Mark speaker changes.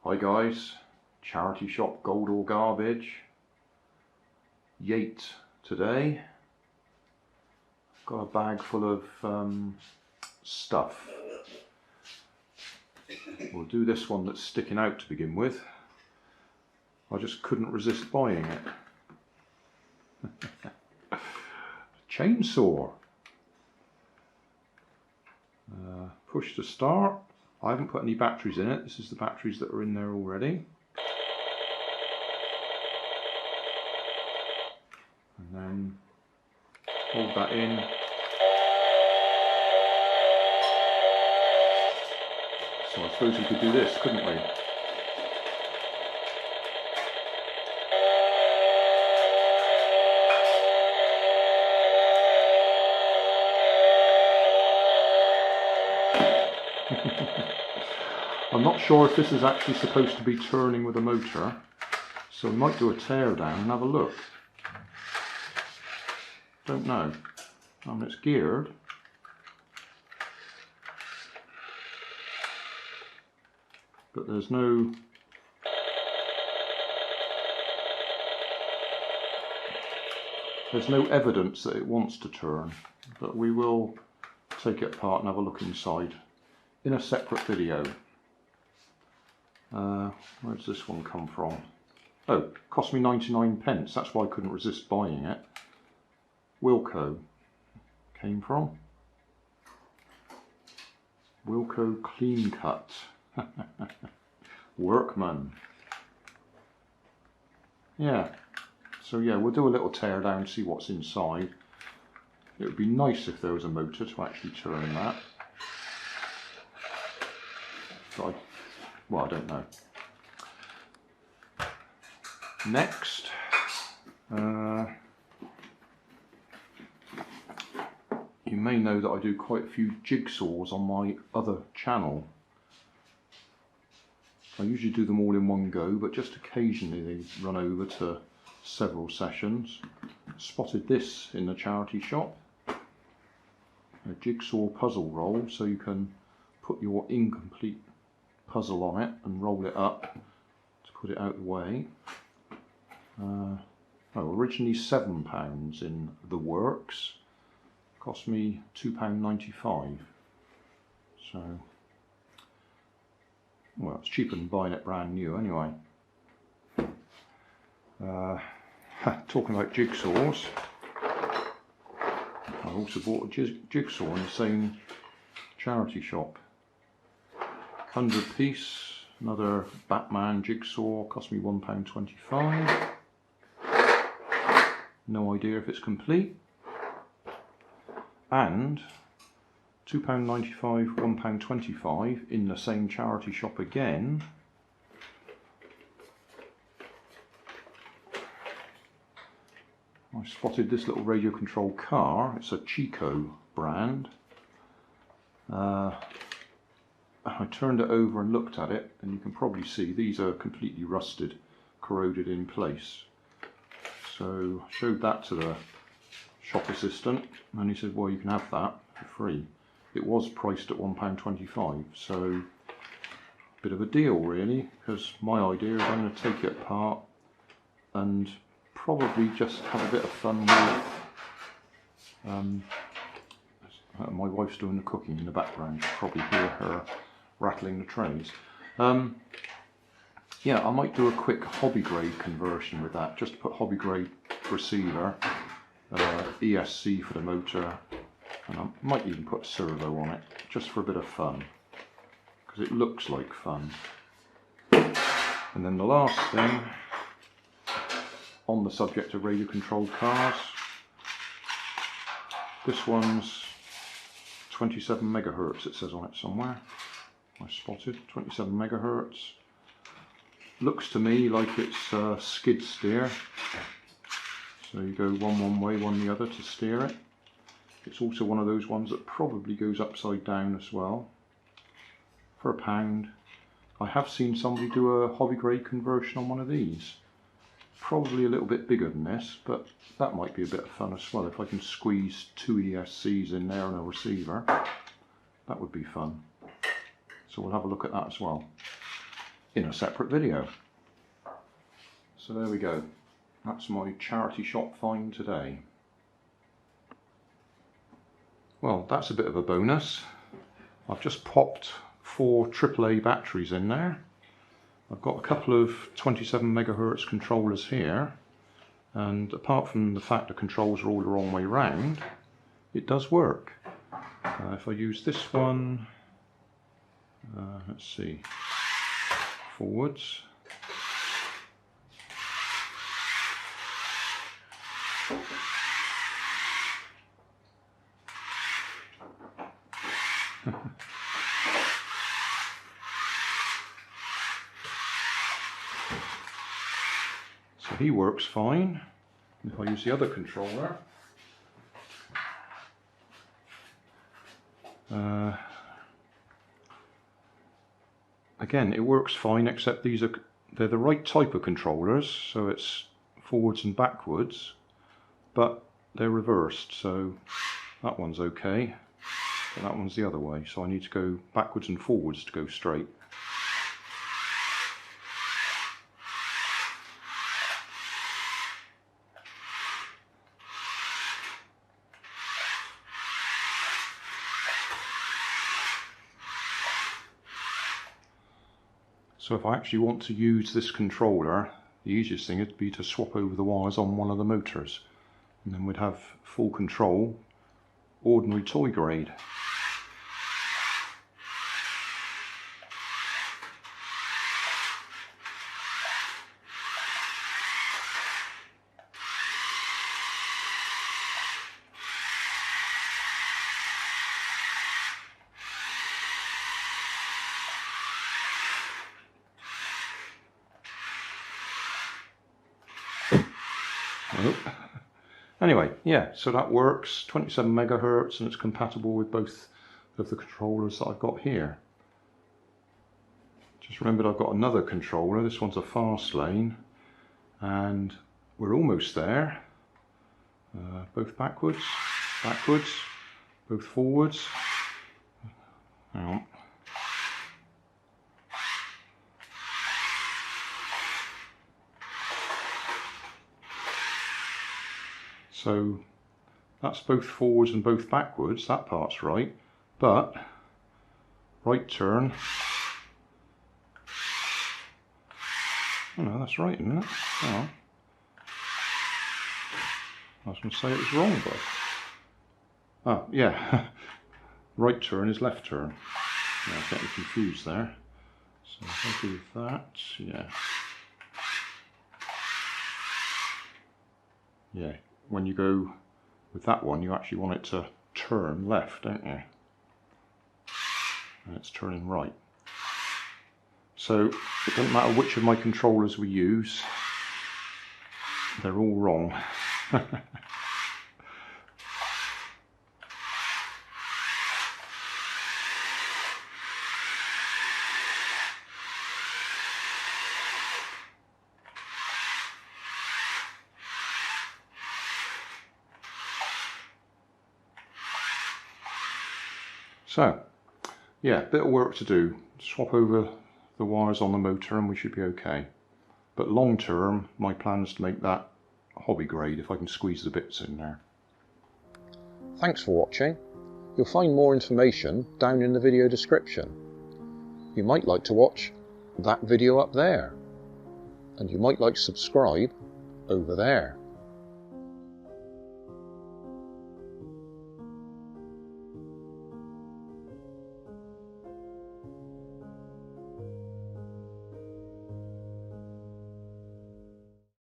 Speaker 1: Hi guys, charity shop Gold or Garbage, Yate today. Got a bag full of stuff. We'll do this one that's sticking out to begin with. I just couldn't resist buying it. Chainsaw. Push to start. I haven't put any batteries in it. This is the batteries that are in there already. And then hold that in. So I suppose we could do this, couldn't we? I'm not sure if this is actually supposed to be turning with a motor, so we might do a tear down and have a look. Don't know. It's geared. But there's no evidence that it wants to turn, but we will take it apart and have a look inside in a separate video. Where does this one come from? Oh, it cost me 99p. That's why I couldn't resist buying it. Wilko came from. Wilko Clean Cut. Workman. Yeah. So yeah, we'll do a little tear down, see what's inside. It would be nice if there was a motor to actually turn that. But I don't know. Next, you may know that I do quite a few jigsaws on my other channel. I usually do them all in one go, but just occasionally they run over to several sessions. Spotted this in the charity shop, a jigsaw puzzle roll, so you can put your incomplete puzzle on it and roll it up to put it out of the way. Originally £7 in the works, cost me £2.95, so well, it's cheaper than buying it brand new anyway. Talking about jigsaws, I also bought a jigsaw in the same charity shop. 100 piece, another Batman jigsaw, cost me £1.25. No idea if it's complete. And £2.95, £1.25 in the same charity shop again. I spotted this little radio controlled car. It's a Chico brand. I turned it over and looked at it, and you can probably see these are completely rusted, corroded in place. So I showed that to the shop assistant, and he said, well, you can have that for free. It was priced at £1.25, so a bit of a deal really, because my idea is I'm going to take it apart and probably just have a bit of fun with my wife's doing the cooking in the background. You can probably hear her rattling the trays. Yeah, I might do a quick hobby grade conversion with that, just to put hobby grade receiver, ESC for the motor, and I might even put a servo on it, just for a bit of fun, because it looks like fun. And then the last thing, on the subject of radio controlled cars, this one's 27 megahertz, it says on it somewhere. I spotted 27 megahertz. Looks to me like it's skid steer, so you go one way, one the other to steer it. It's also one of those ones that probably goes upside down as well, for £1. I have seen somebody do a hobby grade conversion on one of these, probably a little bit bigger than this, but that might be a bit of fun as well. If I can squeeze 2 ESCs in there and a receiver, that would be fun. So we'll have a look at that as well. in a separate video. So there we go. That's my charity shop find today. Well, that's a bit of a bonus. I've just popped 4 AAA batteries in there. I've got a couple of 27 megahertz controllers here, and apart from the fact the controls are all the wrong way round, it does work. If I use this one, let's see, forwards. So he works fine. If I use the other controller, again it works fine, except they're the right type of controllers, so it's forwards and backwards, but they're reversed, so that one's okay, but that one's the other way, so I need to go backwards and forwards to go straight. So if I actually want to use this controller, the easiest thing would be to swap over the wires on one of the motors, and then we'd have full control, ordinary toy grade. Anyway, yeah, so that works, 27 megahertz, and it's compatible with both of the controllers that I've got here. Just remembered I've got another controller. This one's a fast lane, and we're almost there. Both backwards, backwards, both forwards. Hang on. So that's both forwards and both backwards, that part's right, but right turn, oh no, that's right, isn't it? Oh. I was going to say it was wrong, but, oh yeah, right turn is left turn. Yeah, I was getting confused there. So if I do that, yeah. Yeah. When you go with that one, you actually want it to turn left, don't you? And it's turning right. So it doesn't matter which of my controllers we use, they're all wrong. So, yeah, bit of work to do. Swap over the wires on the motor and we should be okay. But long term, my plan is to make that hobby grade if I can squeeze the bits in there. Thanks for watching. You'll find more information down in the video description. You might like to watch that video up there. And you might like to subscribe over there.